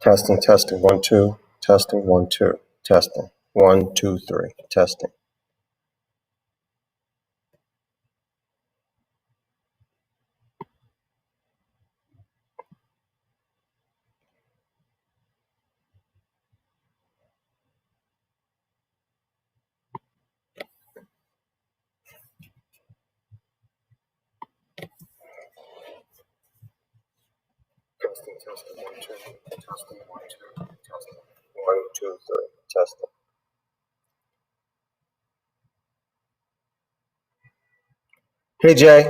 Testing, testing, 1, 2, testing, 1, 2, testing, 1, 2, 3, testing. Testing, testing, 1, 2, testing, 1, 2, testing, 1, 2, 3, testing. Hey, Jay.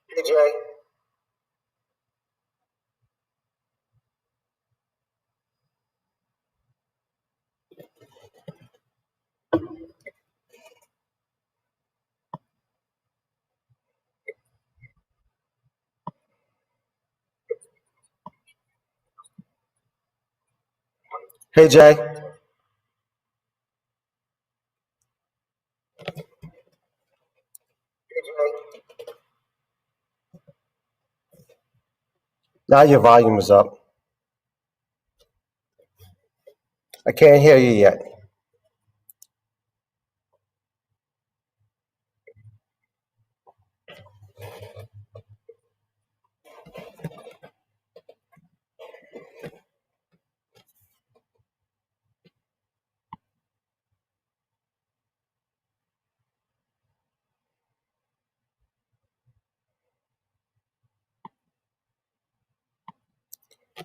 Hey, Jay. Hey, Jay. Now your volume is up. I can't hear you yet.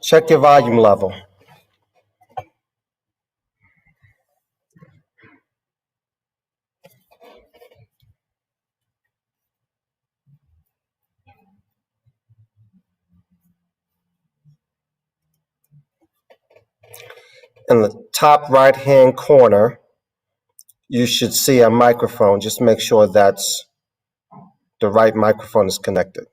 Check your volume level. In the top right-hand corner, you should see a microphone. Just make sure that's the right microphone is connected.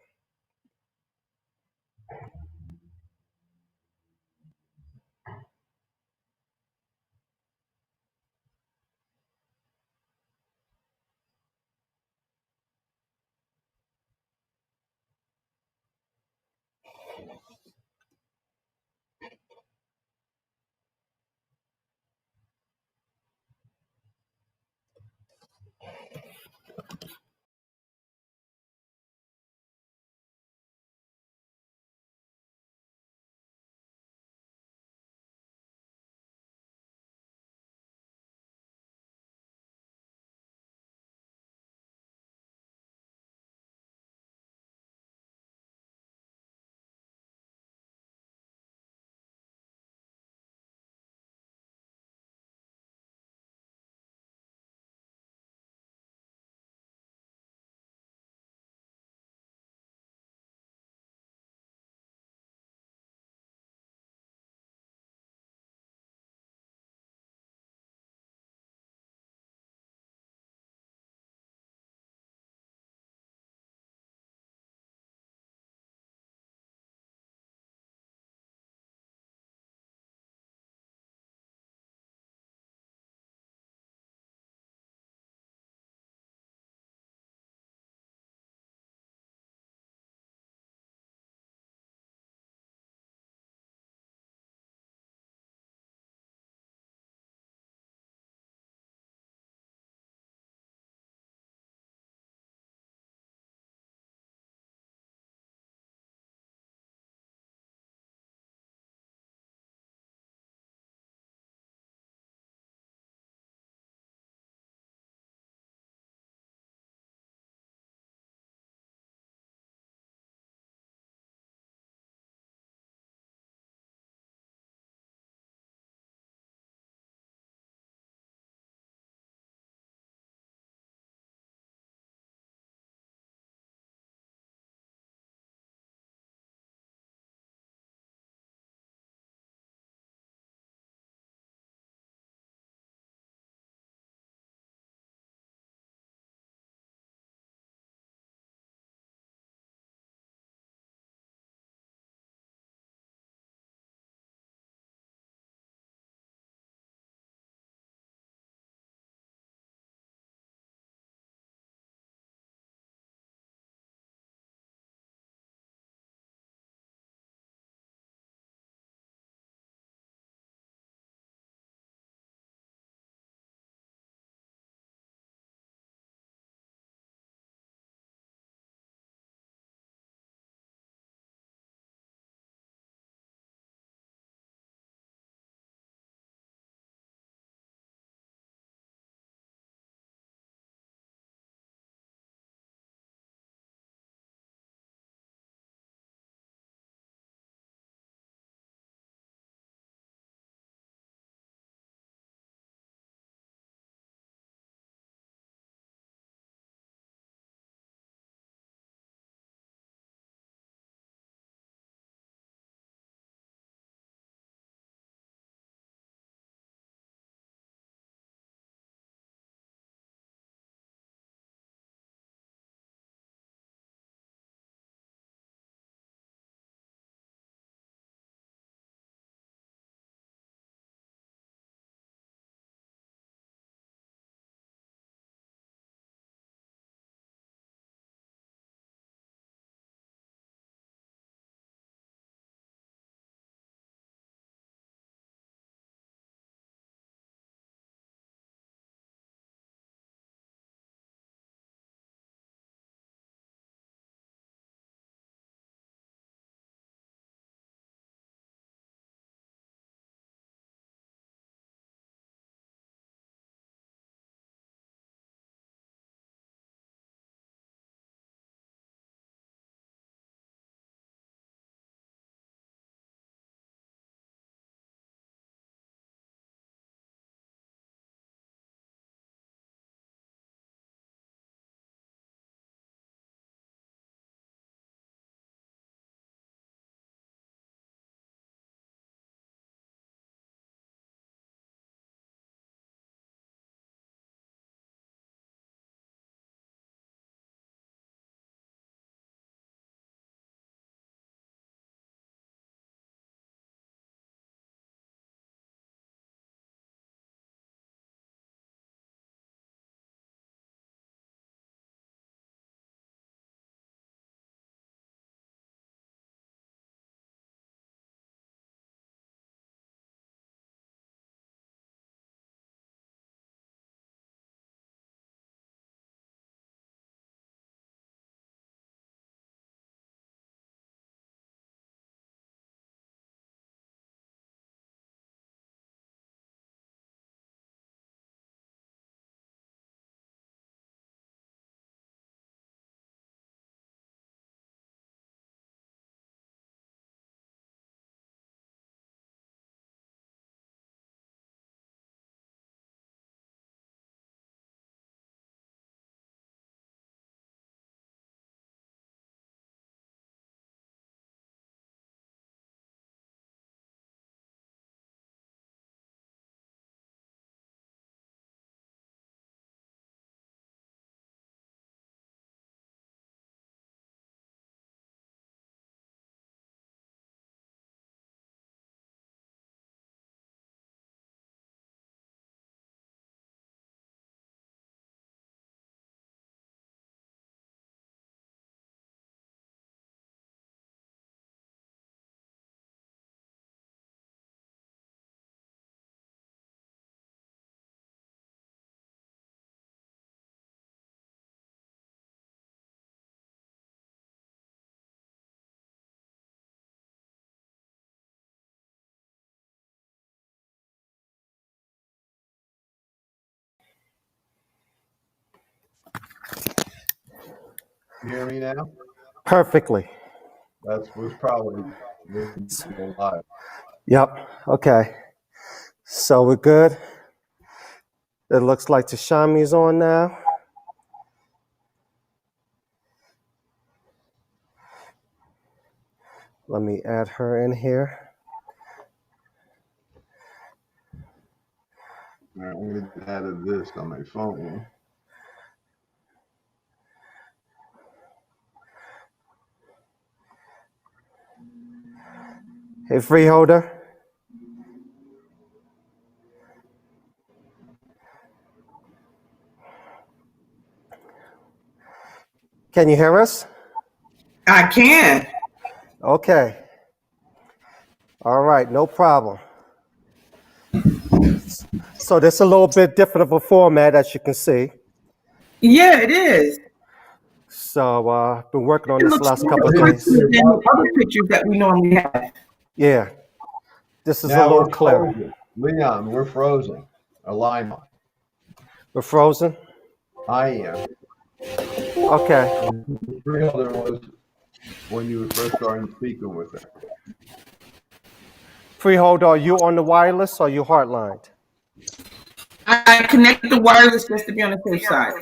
You hear me now? Perfectly. That was probably live. Yep. Okay. So we're good. It looks like Tashami's on now. Let me add her in here. All right, I'm going to add this on my phone. Hey, Freeholder. Can you hear us? I can. Okay. All right, no problem. So this is a little bit different of a format, as you can see. Yeah, it is. So been working on It this looks last couple of different days. than the other pictures that we normally have. Yeah, this is a Now little we're clearer. frozen. Leon, we're frozen. Alima, We're frozen. I am. Okay. The Freeholder was when you were first starting speaking with her. Freeholder, are you on the wireless or are you hardlined? I connected the wireless just to be on the safe side.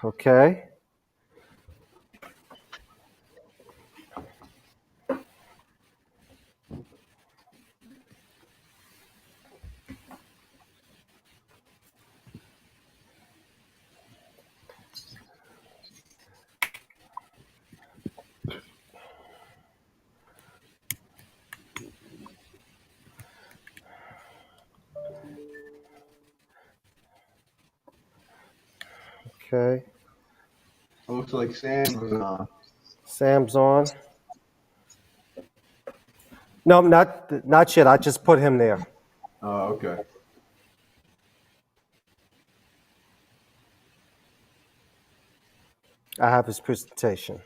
Okay. Okay. Looks like Sam was on. Sam's on. No, not yet. I just put him there. Oh, okay. I have his presentation.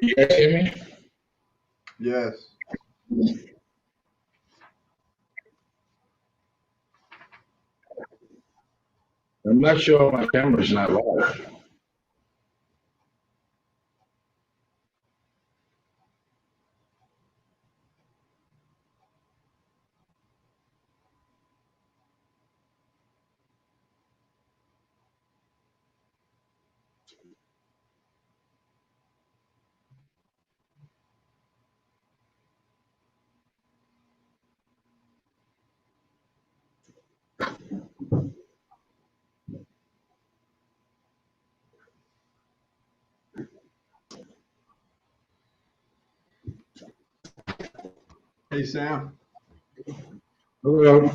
You guys hear me? Yes. I'm not sure my camera's not live. Hey, Sam. Hello.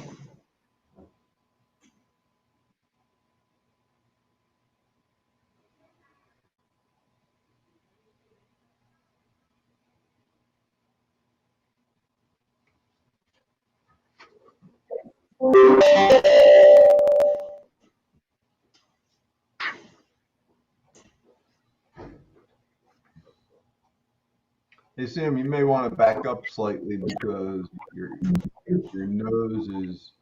Hey, Sam, you may want to back up slightly because your nose is,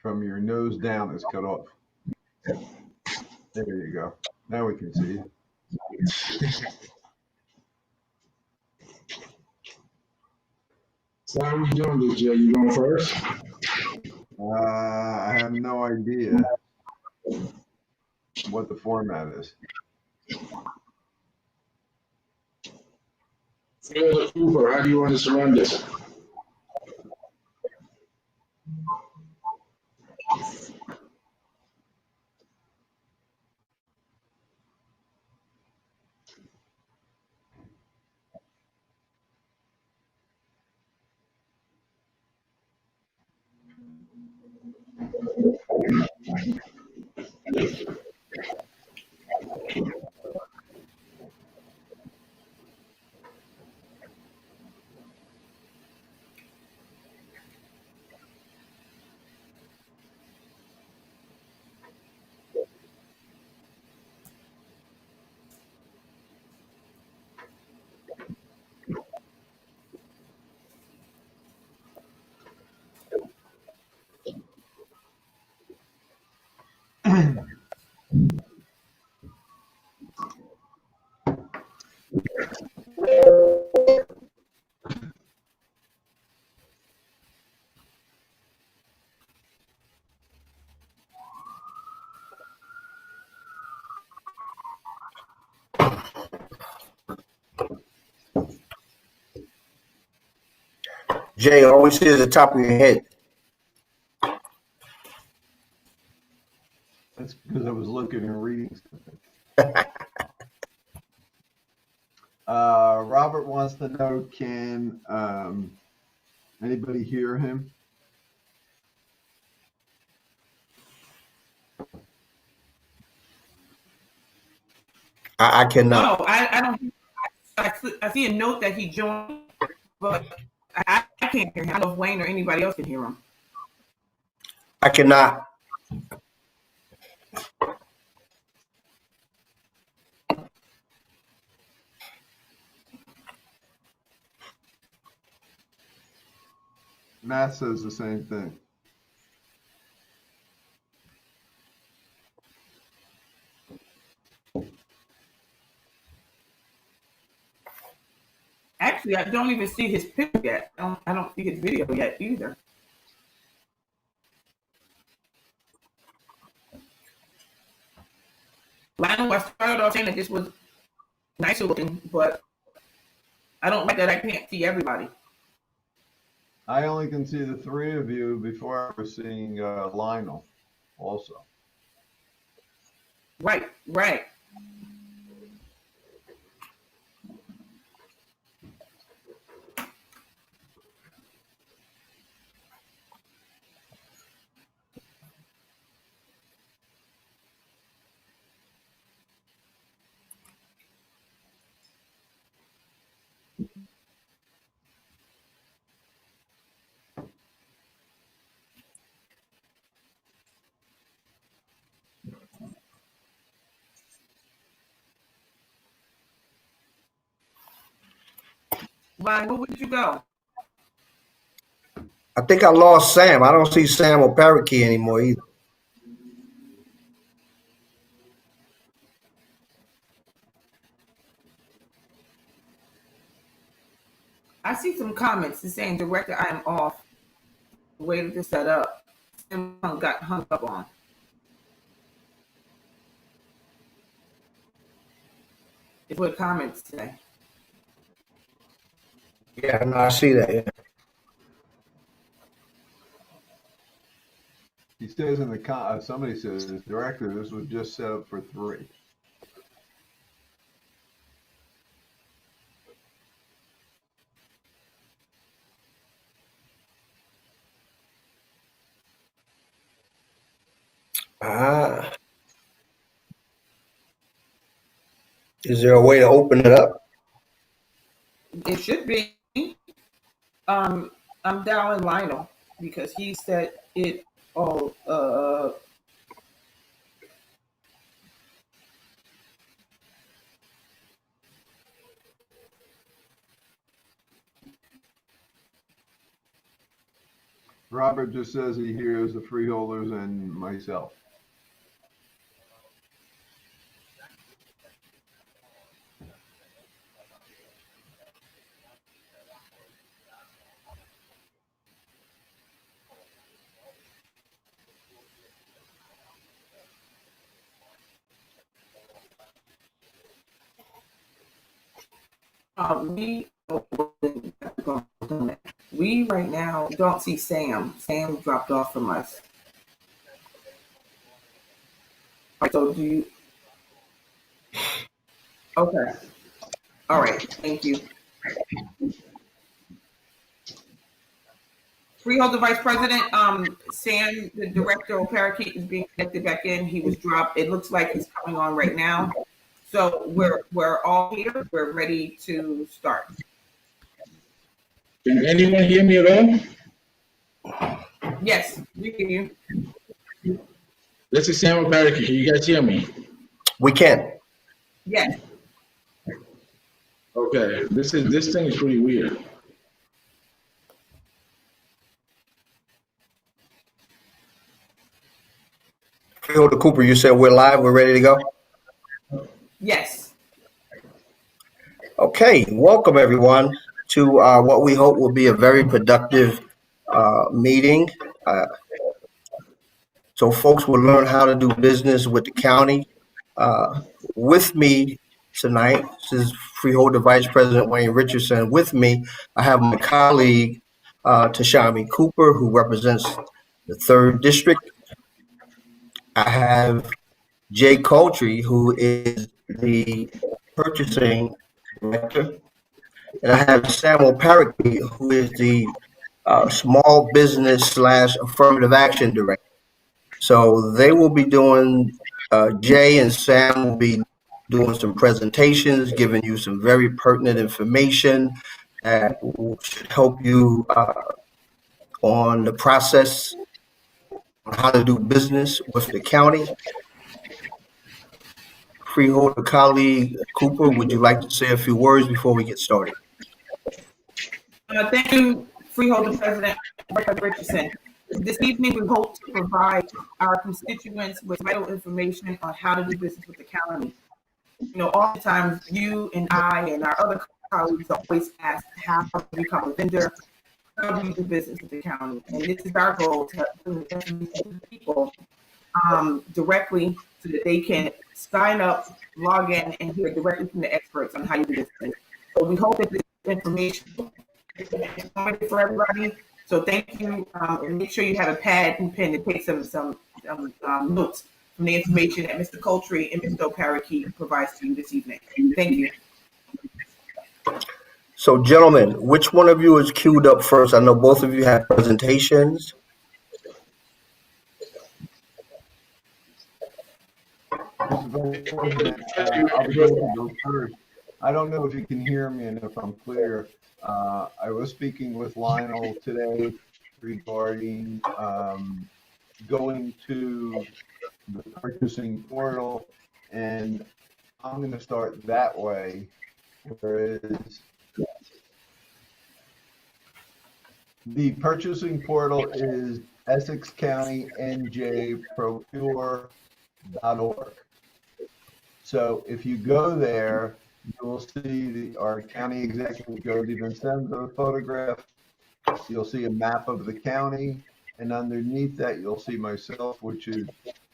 from your nose down is cut off. There you go. Now we can see you. So how are we doing this, Jay? You going first? I have no idea what the format is. Cooper, how do you want us to run this? Jay, all we see is the top of your head. That's because I was looking and reading something. Robert wants to know, can anybody hear him? I cannot. No, I don't. I see a note that he joined, but I can't hear him. I don't know if Wayne or anybody else can hear him. I cannot. Matt says the same thing. Actually, I don't even see his picture yet. I don't see his video yet either. Lionel, I started off saying that this was nicer looking, but I don't like that I can't see everybody. I only can see the three of you before I was seeing Lionel also. Right, right. Why? Where would you go? I think I lost Sam. I don't see Sam or Parakeet anymore either. I see some comments saying, Director, I am off. Waiting to set up. And got hung up on. It's what comments today. Yeah, no, I see that. Yeah. He says in the somebody says, Director, this was just set up for 3. Ah, is there a way to open it up? It should be. I'm dialing Lionel because he said it all. Robert just says he hears the freeholders and myself. We we right now don't see Sam. Sam dropped off from us. So do you? Okay. All right. Thank you. Freeholder Vice President, Sam, the director of Parakeet, is being connected back in. He was dropped. It looks like he's coming on right now. So we're all here. We're ready to start. Can anyone hear me at all? Yes, we hear you. This is Sam Parakeet. Can you guys hear me? We can. Yes. Okay. This thing is pretty weird. Freeholder Cooper, you said we're live. We're ready to go. Yes. Okay, welcome everyone to what we hope will be a very productive meeting. So folks will learn how to do business with the county. With me tonight, this is Freeholder Vice President Wayne Richardson. With me, I have my colleague Tashami Cooper, who represents the 3rd District. I have Jay Coultry, who is the purchasing director. And I have Samuel Parakeet, who is the small business / affirmative action director. So they will be doing, Jay and Sam will be doing some presentations, giving you some very pertinent information that should help you on the process on how to do business with the county. Freeholder colleague Cooper, would you like to say a few words before we get started? Thank you, Freeholder President Richardson. This evening, we hope to provide our constituents with vital information on how to do business with the county. You know, oftentimes you and I and our other colleagues always ask how to become a vendor, how do you do business with the county? And this is our goal to help people directly so that they can sign up, log in, and hear directly from the experts on how you do business. So we hope that this information is informative for everybody. So thank you, and make sure you have a pad and pen to take some notes from the information that Mr. Coultry and Mr. Parakeet provides to you this evening. Thank you. So, gentlemen, which one of you is queued up first? I know both of you have presentations. I'll be going to go first. I don't know if you can hear me and if I'm clear. I was speaking with Lionel today regarding going to the purchasing portal, and I'm going to start that way. Whereas The purchasing portal is EssexCountyNJProcure.org. So if you go there, you will see our county executive goes even sends a photograph. You'll see a map of the county, and underneath that you'll see myself, which is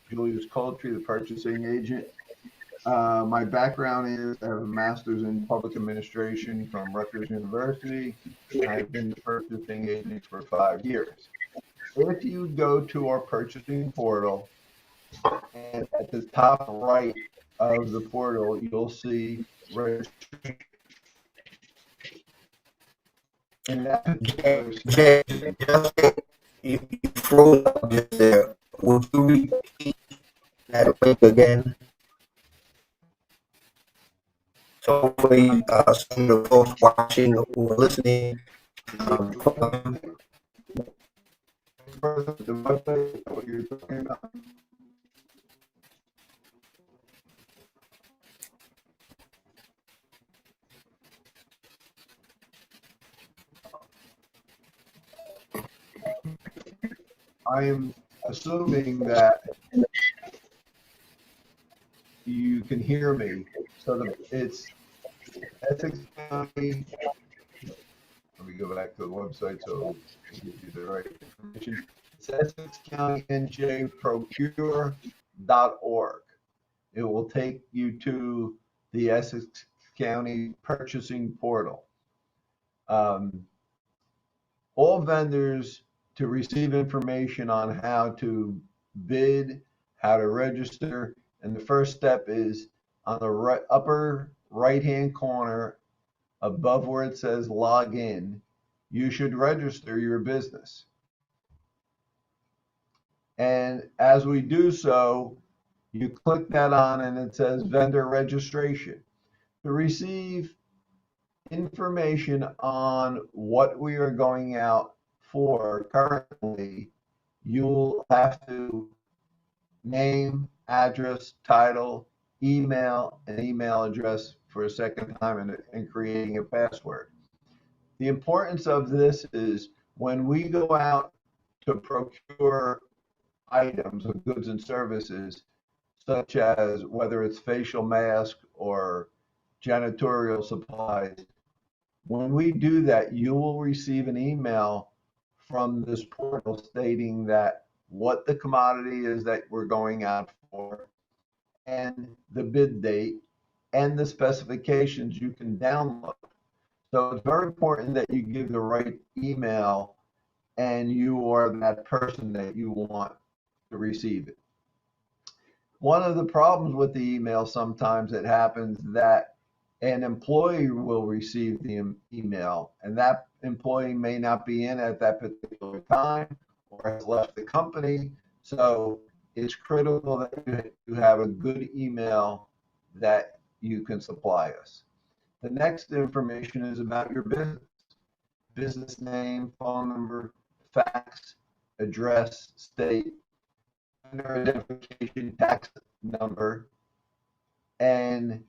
Julius Coltree, the purchasing agent. My background is I have a master's in public administration from Rutgers University, and I've been the purchasing agent for 5 years. If you go to our purchasing portal, and at the top right of the portal, you'll see registration. In that particular Jay, section, you froze up just there. Would you repeat that link again? So hopefully, some of the folks watching or listening, the website, what you're talking about. I am assuming that you can hear me. So it's Essex County. Let me go back to the website so it gives you the right information. It's EssexCountyNJProcure.org. It will take you to the Essex County purchasing portal. All vendors, to receive information on how to bid, how to register, and the first step is on the upper right-hand corner above where it says log in, you should register your business. And as we do so, you click that on and it says vendor registration. To receive information on what we are going out for currently, you'll have to name, address, title, email, and email address for a second time and creating a password. The importance of this is when we go out to procure items of goods and services, such as whether it's facial mask or janitorial supplies, when we do that, you will receive an email from this portal stating that what the commodity is that we're going out for and the bid date and the specifications you can download. So it's very important that you give the right email and you are that person that you want to receive it. One of the problems with the email, sometimes it happens that an employee will receive the email and that employee may not be in at that particular time or has left the company. So it's critical that you have a good email that you can supply us. The next information is about your business name, phone number, fax, address, state, vendor identification, tax number, and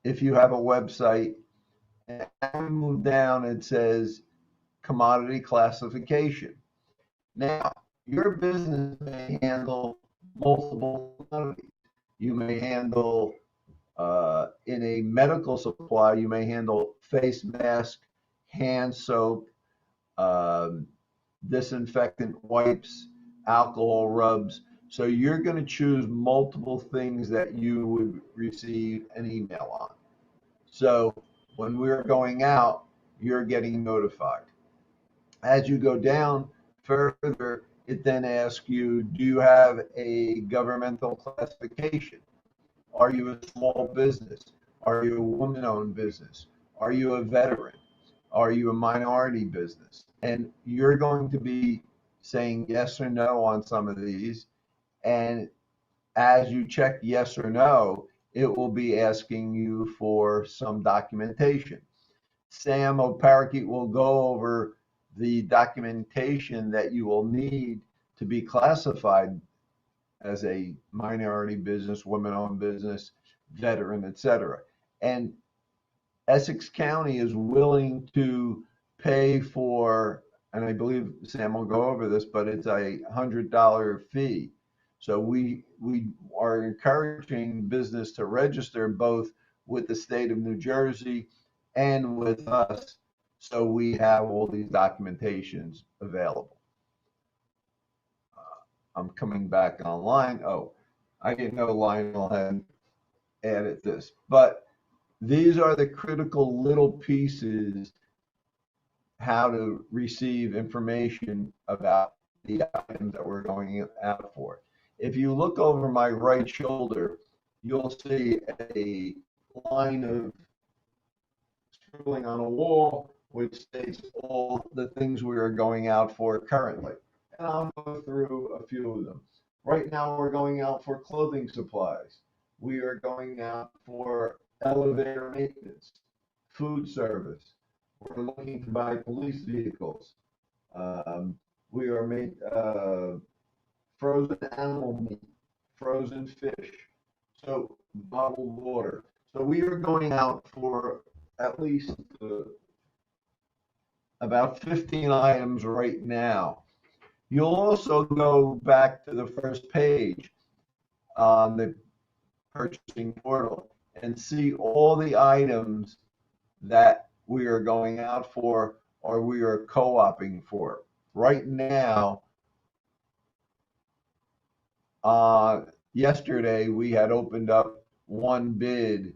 if you have a website. And as we move down, it says commodity classification. Now, your business may handle multiple commodities. You may handle, in a medical supply, you may handle face mask, hand soap, um, disinfectant wipes, alcohol rubs. So you're going to choose multiple things that you would receive an email on. So when we're going out, you're getting notified. As you go down further, it then asks you, do you have a governmental classification? Are you a small business? Are you a woman-owned business? Are you a veteran? Are you a minority business? And you're going to be saying yes or no on some of these. And as you check yes or no, it will be asking you for some documentation. Sam O'Parakeet will go over the documentation that you will need to be classified as a minority business, women-owned business, veteran, etc. And Essex County is willing to pay for and I believe Sam will go over this, but it's a $100 fee. So we are encouraging business to register both with the state of New Jersey and with us, so we have all these documentations available. I'm coming back online. Oh, I didn't know Lionel had added this, but these are the critical little pieces how to receive information about the items that we're going out for. If you look over my right shoulder, you'll see a line of scribbling on a wall which states all the things we are going out for currently. And I'll go through a few of them. Right now, we're going out for clothing supplies. We are going out for elevator maintenance, food service. We're looking to buy police vehicles. We are made frozen animal meat, frozen fish, so bottled water. So we are going out for at least about 15 items right now. You'll also go back to the first page on the purchasing portal and see all the items that we are going out for or we are co-oping for. Right now, yesterday we had opened up one bid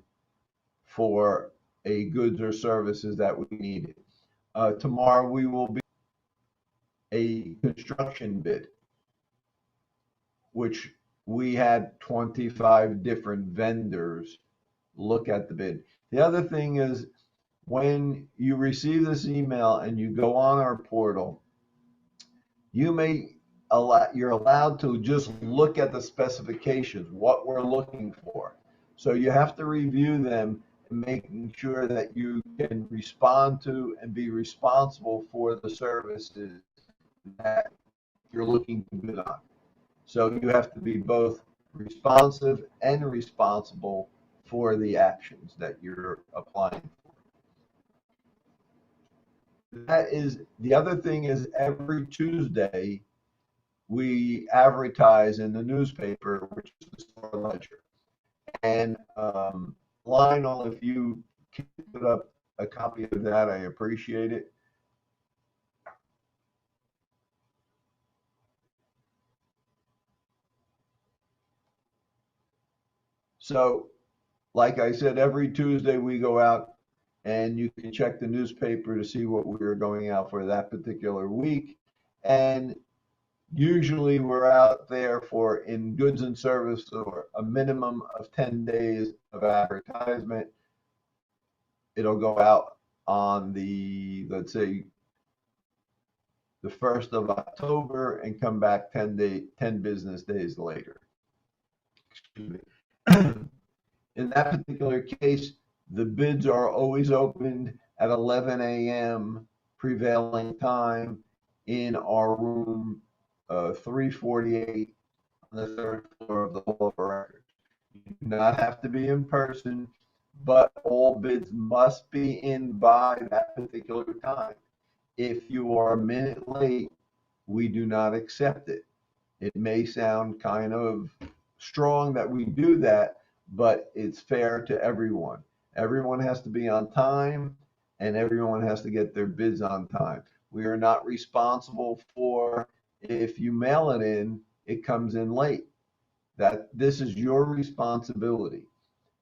for a goods or services that we needed. Tomorrow we will be a construction bid, which we had 25 different vendors look at the bid. The other thing is when you receive this email and you go on our portal, you're allowed to just look at the specifications, what we're looking for. So you have to review them and making sure that you can respond to and be responsible for the services that you're looking to bid on. So you have to be both responsive and responsible for the actions that you're applying for. That is, the other thing is every Tuesday, we advertise in the newspaper, which is the Star Ledger. And Lionel, if you can put up a copy of that, I appreciate it. So, like I said, every Tuesday we go out and you can check the newspaper to see what we are going out for that particular week. And usually we're out there for in goods and service or a minimum of 10 days of advertisement. It'll go out on the, let's say, the 1st of October and come back 10 business days later. Excuse me. In that particular case, the bids are always opened at 11 a.m. prevailing time in our room 348 on the third floor of the Hall of Records. You do not have to be in person, but all bids must be in by that particular time. If you are a minute late, we do not accept it. It may sound kind of strong that we do that, but it's fair to everyone. Everyone has to be on time and everyone has to get their bids on time. We are not responsible for if you mail it in, it comes in late. This is your responsibility.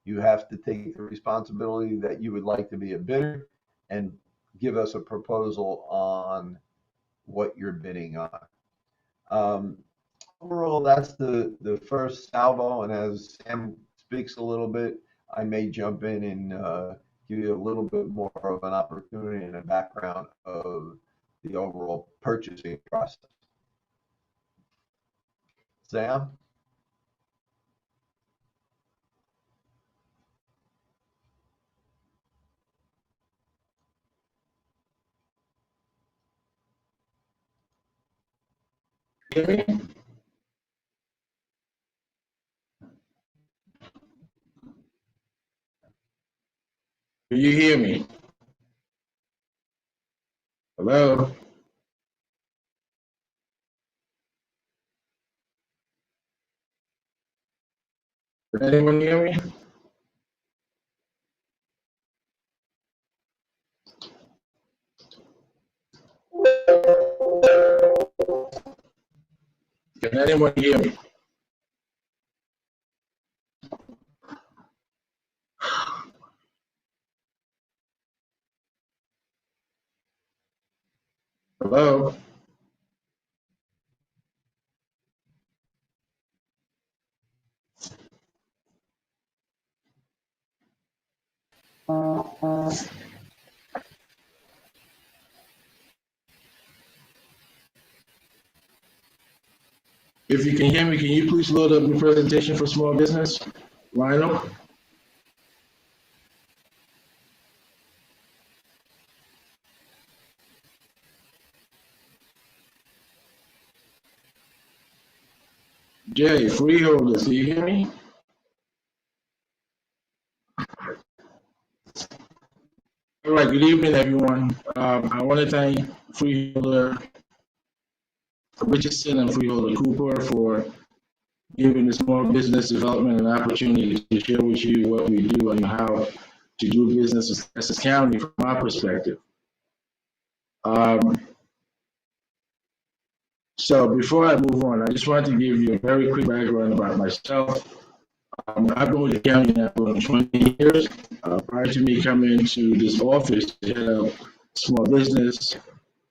You have to take the responsibility that you would like to be a bidder and give us a proposal on what you're bidding on. Overall, that's the first salvo, and as Sam speaks a little bit, I may jump in and give you a little bit more of an opportunity and a background of the overall purchasing process. Sam? Hear me? Do you hear me? Hello? Can anyone hear me? Can anyone hear me? Hello? If you can hear me, can you please load up your presentation for small business? Lionel? Jay, freeholders, can you hear me? All right, good evening, everyone. I want to thank Freeholder Richardson and Freeholder Cooper for giving the small business development an opportunity to share with you what we do and how to do business with Essex County from our perspective. So before I move on, I just want to give you a very quick background about myself. I've been with the county now for 20 years. Prior to me coming to this office to head up small business,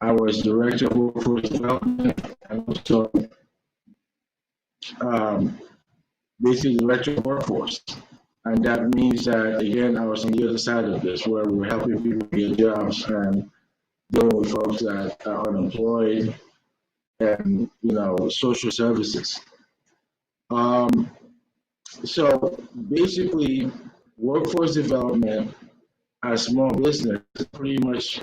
I was director of workforce development and also um, basically director of workforce. And that means that, again, I was on the other side of this, where we were helping people get jobs and dealing with folks that are unemployed and, social services. Um, so basically, workforce development as small business is pretty much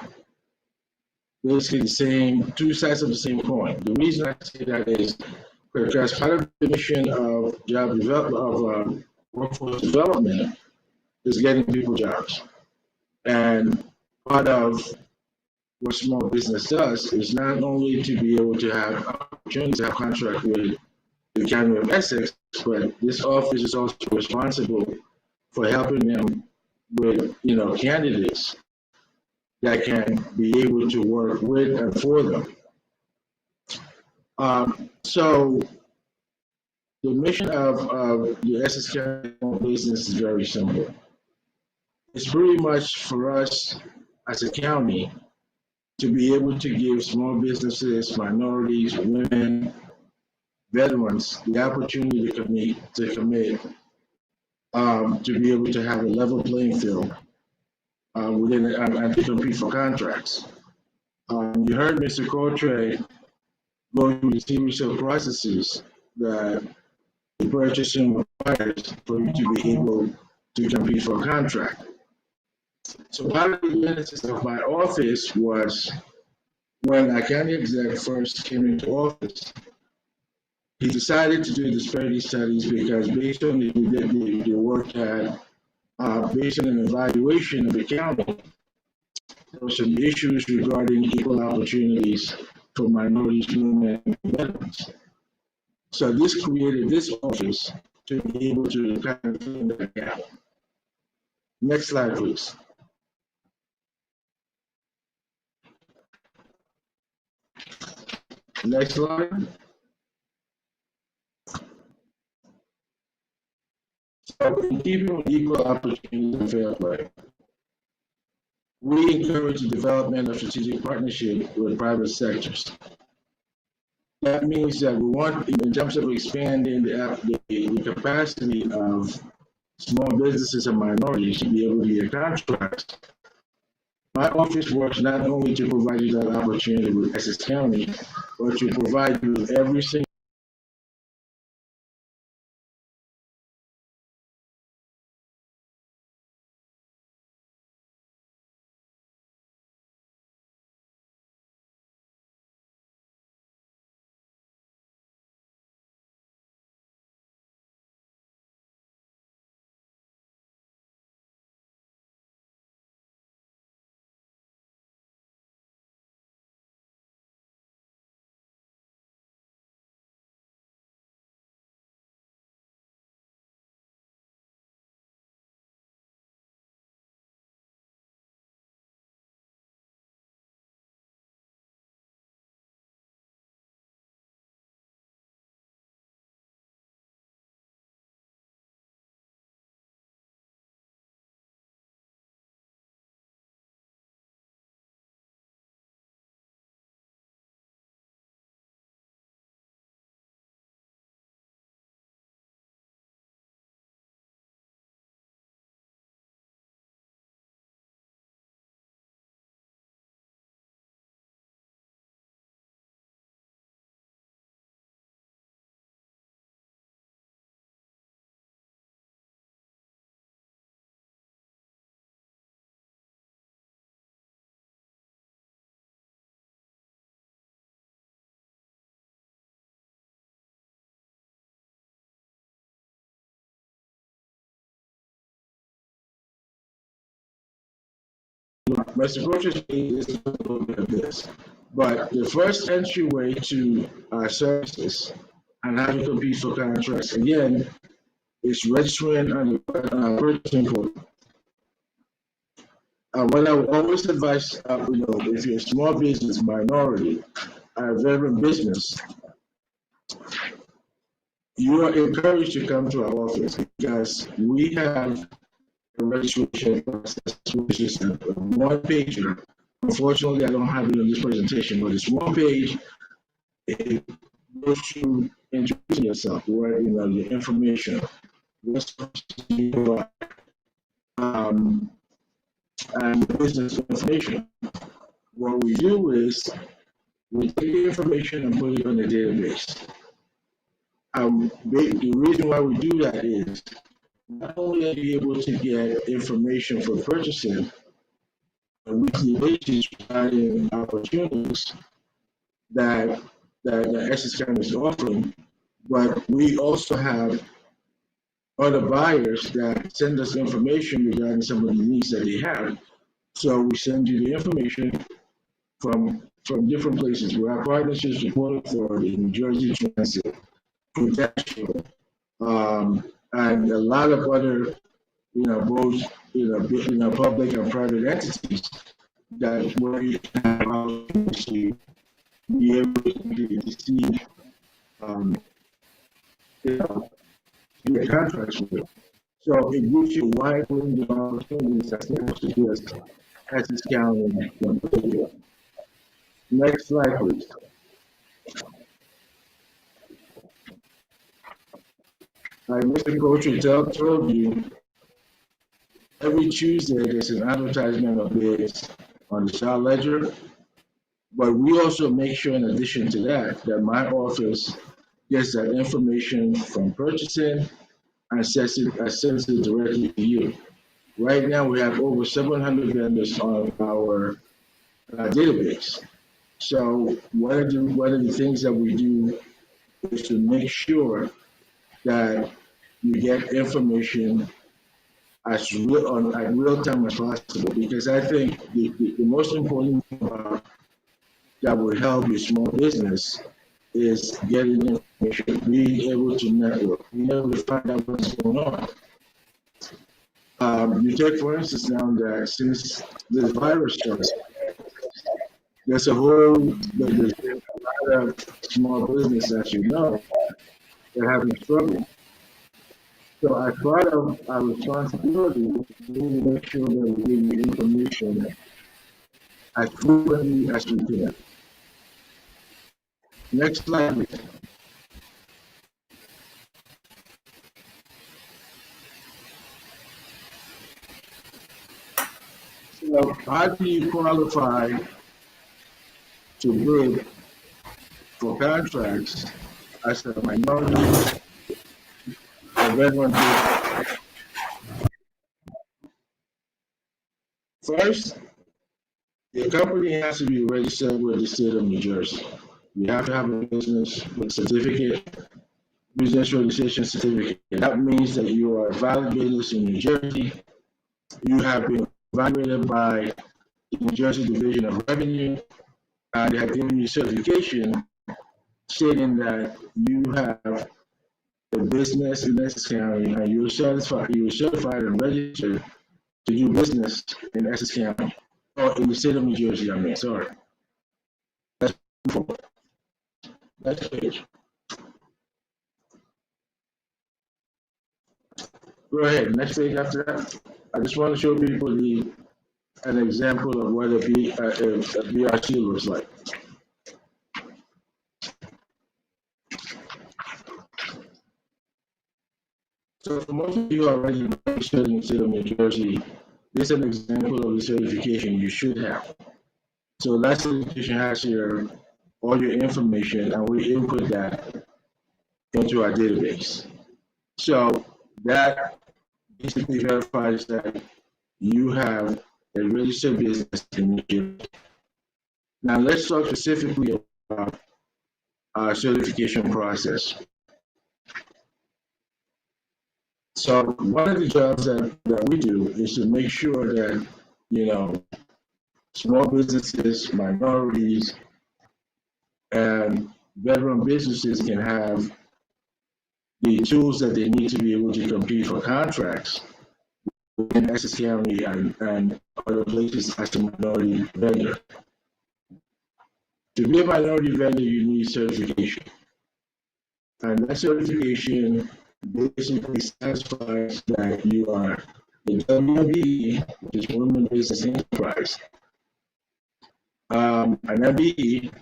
basically the same, two sides of the same coin. The reason I say that is because part of the mission of job development, of workforce development, is getting people jobs. And part of what small business does is not only to be able to have opportunities to have contract with the County of Essex, but this office is also responsible for helping them with, candidates that can be able to work with and for them. So the mission of the Essex County Small Business is very simple. It's pretty much for us as a county to be able to give small businesses, minorities, women, veterans the opportunity to be able to have a level playing field within and to compete for contracts. You heard Mr. Courtray going through the series of processes that the purchasing requires for you to be able to compete for a contract. So part of the genesis of my office was when a county exec first came into office, he decided to do disparity studies because based on the work that, based on an evaluation of the county, there were some issues regarding equal opportunities for minorities, women, and veterans. So this created this office to be able to kind of fill that gap. Next slide, please. Next slide. So in keeping with equal opportunity and fair play, we encourage the development of strategic partnership with private sectors. That means that we want, in terms of expanding the capacity of small businesses and minorities to be able to get contracts. My office works not only to provide you that opportunity with Essex County, but to provide you with every single Mr. Coach's is a little bit of this, but the first entryway to our services and how to compete for contracts, again, is registering on the purchasing code. What I would always advise, if you're a small business, minority, a veteran business, you are encouraged to come to our office because we have a registration process, which is a one pager. Unfortunately, I don't have it in this presentation, but it's one page. It goes through introducing yourself, where your information, what's and business information. What we do is we take the information and put it on the database. The reason why we do that is not only are you able to get information for purchasing on a weekly basis regarding opportunities that the Essex County is offering, but we also have other buyers that send us information regarding some of the needs that they have. So we send you the information from different places. We have partnerships with Port Authority, New Jersey Transit, Prudential, and a lot of other, both public and private entities that where you can have opportunities to be able to see, get contracts with. So it gives you a wide range of opportunities that's able to just Essex County. Next slide, please. Like Mr. Coach told you, every Tuesday there's an advertisement of bids on the Star Ledger, but we also make sure, in addition to that, that my office gets that information from purchasing and sends it directly to you. Right now, we have over 700 vendors on our database. So one of the things that we do is to make sure that you get information as real time as possible. Because I think the most important thing about that will help your small business is getting information, being able to network, being able to find out what's going on. You take, for instance, now that since this virus started, there's a lot of small business, as you know, that have been struggling. So as part of our responsibility, we need to make sure that we give you information as frequently as we can. Next slide, please. So how do you qualify to bid for contracts as a minority or veteran? First, your company has to be registered with the state of New Jersey. You have to have a business registration certificate. That means that you are a valid business in New Jersey. You have been evaluated by the New Jersey Division of Revenue, and they have given you certification stating that you have a business in Essex County and you're certified and registered to do business in Essex County, or in the state of New Jersey, sorry. Next page. Go ahead, next page after that. I just want to show people an example of what a BRC looks like. So for most of you already registered in the state of New Jersey, this is an example of the certification you should have. So that certification has all your information, and we input that into our database. So that basically verifies that you have a registered business in New Jersey. Now let's talk specifically about our certification process. So one of the jobs that we do is to make sure that, small businesses, minorities, and veteran businesses can have the tools that they need to be able to compete for contracts in Essex County and other places as a minority vendor. To be a minority vendor, you need certification. And that certification basically satisfies that you are a WMBE, which is Women Business Enterprise, an MBE,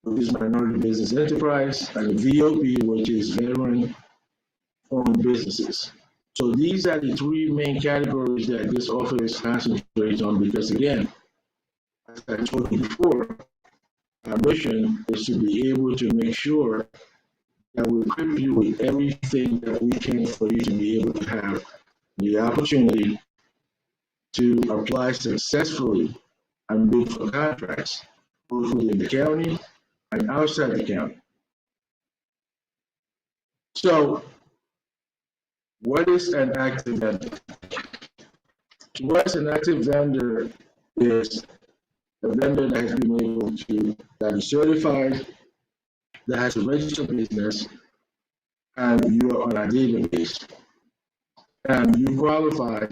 which is Minority Business Enterprise, and a VOP, which is Veteran-Owned Businesses. So these are the three main categories that this office concentrates on because, again, as I told you before, our mission is to be able to make sure that we equip you with everything that we can for you to be able to have the opportunity to apply successfully and bid for contracts, both within the county and outside the county. So, what is an active vendor? To us, an active vendor is a vendor that has been able to, that is certified, that has a registered business, and you are on our database, and you qualify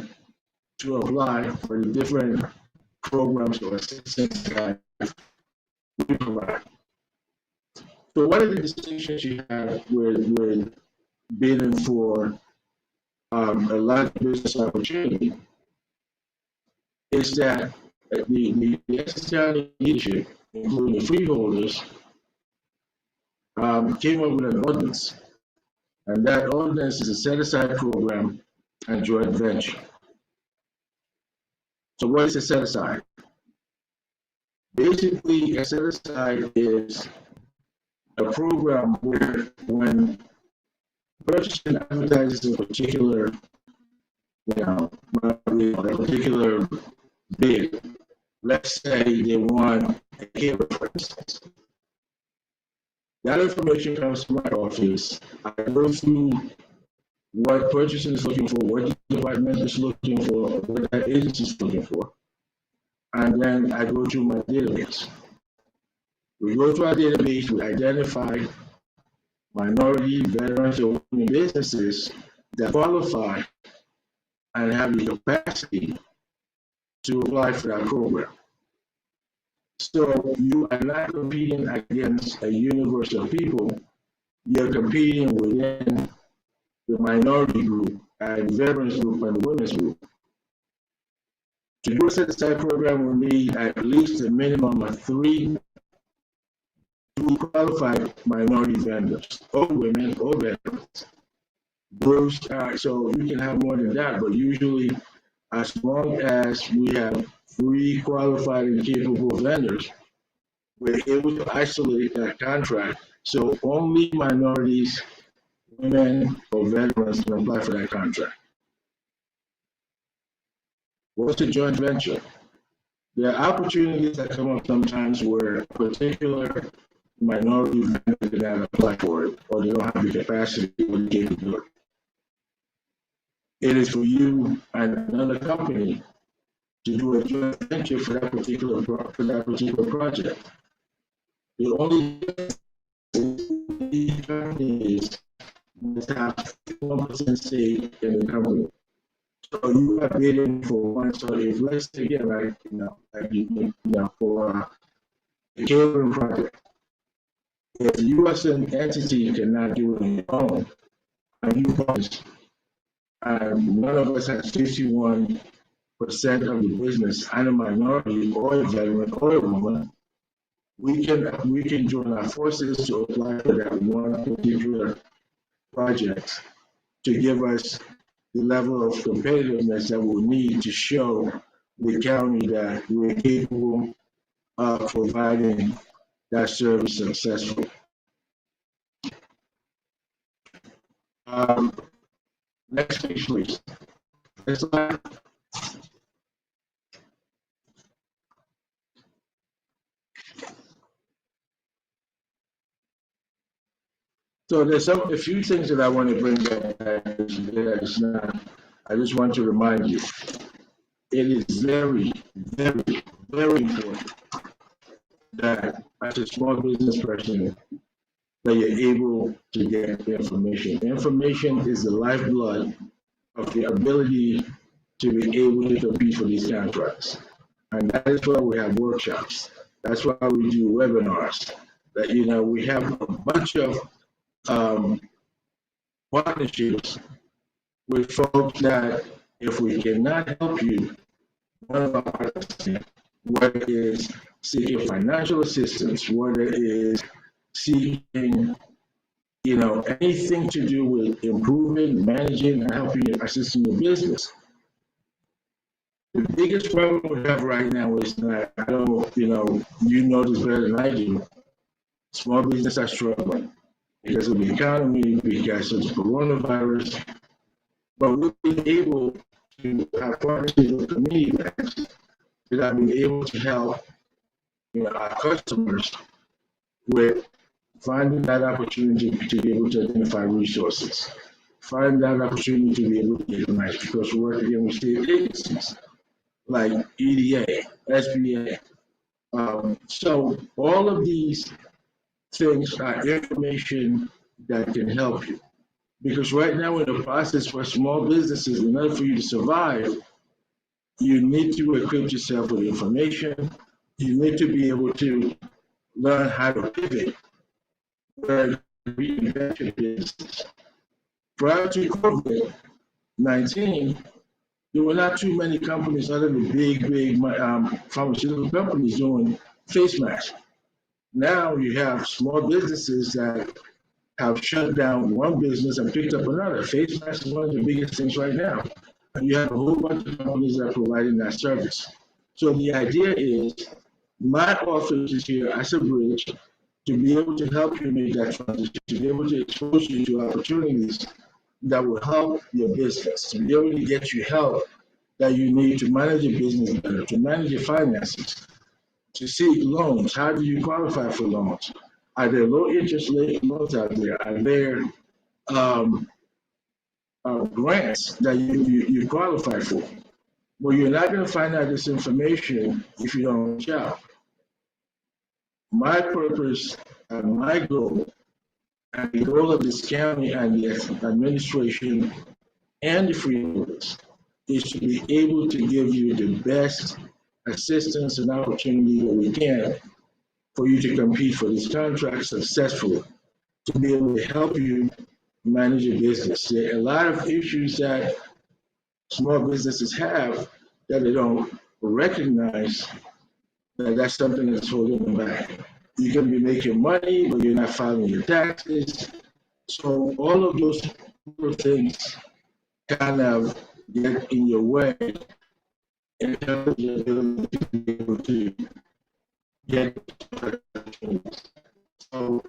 to apply for the different programs or assistance that we provide. So one of the distinctions you have with bidding for a large business opportunity is that the Essex County leadership, including the freeholders, came up with an ordinance. And that ordinance is a set-aside program and joint venture. So what is a set-aside? Basically, a set-aside is a program where when purchasing advertises a particular, a particular bid, let's say they want a cable, for instance. That information comes to my office. I go through what purchasing is looking for, what the department is looking for, what that agency is looking for, and then I go to my database. We go to our database, we identify minority, veterans, or women businesses that qualify and have the capacity to apply for that program. So you are not competing against a universe of people, you're competing within the minority group, and the veterans group, and the women's group. To do a set-aside program, we need at least a minimum of 3 qualified minority vendors, or women, or veterans. Those, so you can have more than that, but usually, as long as we have 3 qualified and capable vendors, we're able to isolate that contract. So only minorities, women, or veterans can apply for that contract. What's a joint venture? There are opportunities that come up sometimes where a particular minority vendor cannot apply for it, or they don't have the capacity or the capability. It is for you and another company to do a joint venture for that particular project. The only company is to have 1% stake in the company. So you are bidding for one. So if let's say again, for the catering project, if you as an entity cannot do it on your own, and you guys, none of us has 51% of the business, and a minority or a veteran or a woman, we can join our forces to apply for that one particular project to give us the level of competitiveness that we'll need to show the county that we're capable of providing that service successfully. Next page, please. Next slide. So there's a few things that I want to bring back that is not. I just want to remind you, it is very, very, very important that as a small business person, that you're able to get information. Information is the lifeblood of the ability to be able to compete for these contracts. And that is why we have workshops. That's why we do webinars. That we have a bunch of um, partnerships with folks that if we cannot help you, one of our partners, whether it is seeking financial assistance, whether it is seeking, anything to do with improving, managing, and helping you assisting your business. The biggest problem we have right now is that I don't, you know this better than I do. Small business are struggling because of the economy, because of the coronavirus. But we've been able to have partnerships with community banks that have been able to help our customers with finding that opportunity to be able to identify resources, find that opportunity to be able to get grants because we're working with state agencies like EDA, SBA. So all of these things are information that can help you. Because right now in the process for small businesses, in order for you to survive, you need to equip yourself with information. You need to be able to learn how to pivot, where reinvent your business. Prior to COVID-19, there were not too many companies other than big pharmaceutical companies doing face masks. Now you have small businesses that have shut down one business and picked up another. Face masks is one of the biggest things right now. And you have a whole bunch of companies that are providing that service. So the idea is my office is here as a bridge to be able to help you make that transition, to be able to expose you to opportunities that will help your business, to be able to get you help that you need to manage your business better, to manage your finances, to seek loans. How do you qualify for loans? Are there low interest loans out there? Are there um, grants that you qualify for? Well, you're not going to find out this information if you don't reach out. My purpose and my goal, and the goal of this county and the administration and the freeholders, is to be able to give you the best assistance and opportunity that we can for you to compete for this contract successfully, to be able to help you manage your business. There are a lot of issues that small businesses have that they don't recognize that that's something that's holding them back. You can be making money, but you're not filing your taxes. So all of those little things kind of get in your way and help your ability to be able to get opportunities. So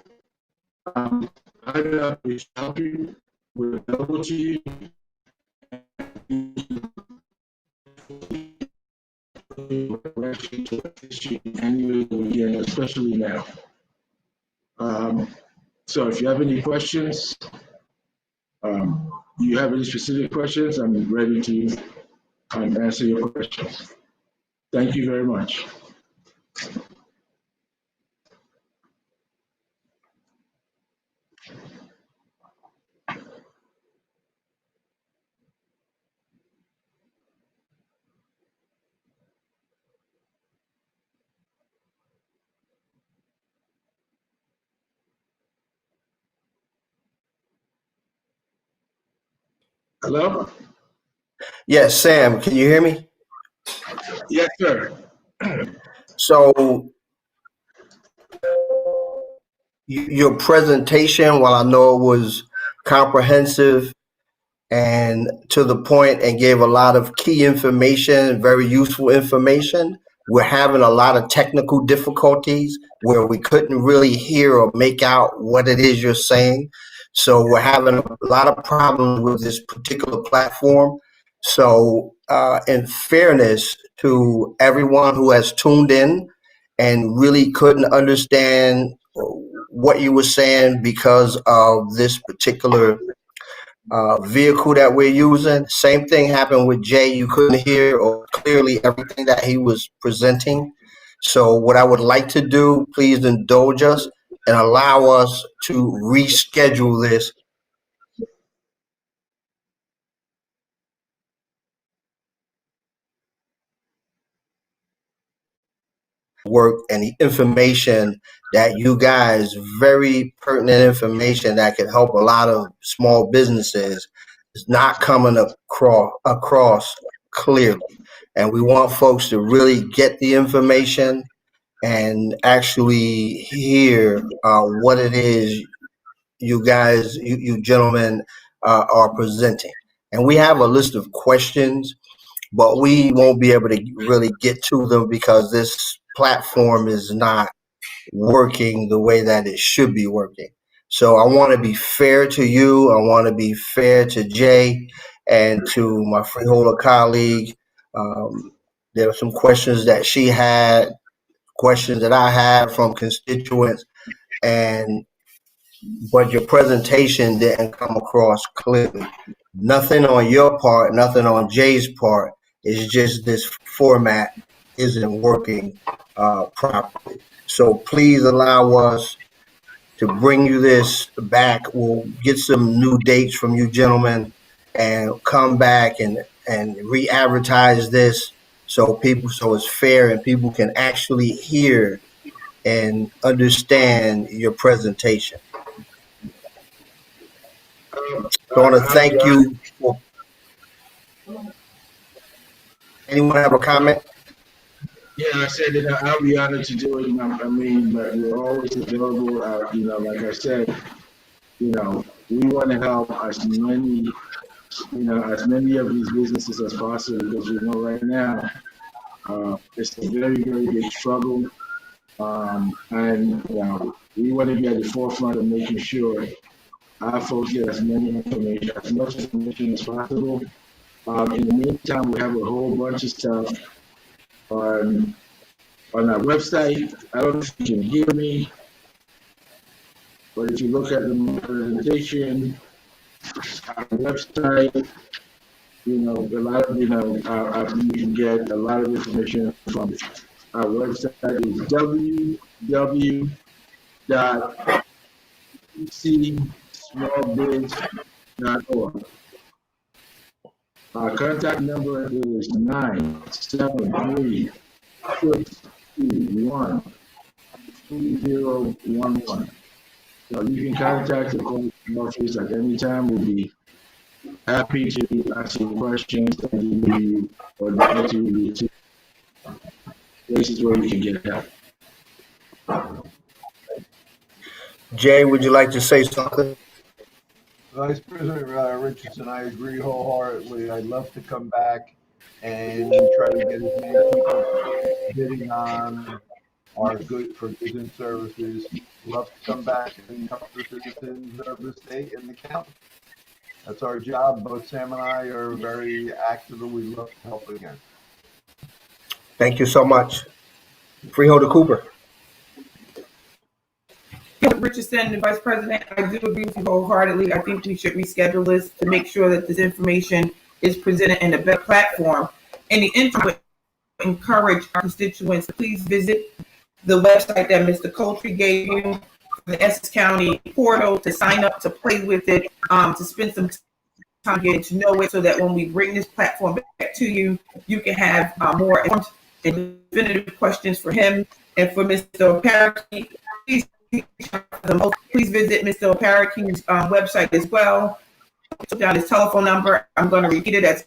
I'm going to help you, we're available to you. Anyway, again, especially now. So if you have any questions, you have any specific questions, I'm ready to answer your questions. Thank you very much. Hello? Yes, Sam, can you hear me? Yes, sir. So your presentation, while I know it was comprehensive and to the point and gave a lot of key information, very useful information, we're having a lot of technical difficulties where we couldn't really hear or make out what it is you're saying. So we're having a lot of problems with this particular platform. So in fairness to everyone who has tuned in and really couldn't understand what you were saying because of this particular vehicle that we're using. Same thing happened with Jay. You couldn't hear or clearly everything that he was presenting. So what I would like to do, please indulge us and allow us to reschedule this work and the information that you guys, very pertinent information that could help a lot of small businesses, is not coming across clearly. And we want folks to really get the information and actually hear what it is you guys, you gentlemen are presenting. And we have a list of questions, but we won't be able to really get to them because this platform is not working the way that it should be working. So I want to be fair to you. I want to be fair to Jay and to my freeholder colleague. Um, there were some questions that she had, questions that I had from constituents, and but your presentation didn't come across clearly. Nothing on your part, nothing on Jay's part. It's just this format isn't working properly. So please allow us to bring you this back. We'll get some new dates from you gentlemen and come back and re-advertise this so it's fair and people can actually hear and understand your presentation. So I want to thank you. Anyone have a comment? Yeah, I said that I'll be honored to do it. I mean, but we're always available. Like I said, we want to help as many of these businesses as possible because we know right now it's a very, very big struggle. And we want to be at the forefront of making sure our folks get as much information as possible. In the meantime, we have a whole bunch of stuff on our website. I don't know if you can hear me, but if you look at the presentation, our website, a lot of, you can get a lot of information from our website is www.smallbiz.org. Our contact number is 973-621-2011. So you can contact the office at any time. We'll be happy to answer your questions and give you or direct you to places where we can get help. Jay, would you like to say something? Vice President Richardson, I agree wholeheartedly. I'd love to come back and try to get as many people bidding on our goods and services. Love to come back and help the citizens of the state and the county. That's our job. Both Sam and I are very active and we love to help again. Thank you so much. Freeholder Cooper. Richardson, the Vice President, I do agree with you wholeheartedly. I think we should reschedule this to make sure that this information is presented in a better platform. In the interim, I would encourage our constituents to please visit the website that Mr. Coltree gave you, the Essex County portal, to sign up, to play with it, to spend some time getting to know it so that when we bring this platform back to you, you can have more informed and definitive questions for him and for Mr. O'Parity. Please visit Mr. O'Parake's website as well. Took down his telephone number. I'm going to repeat it. That's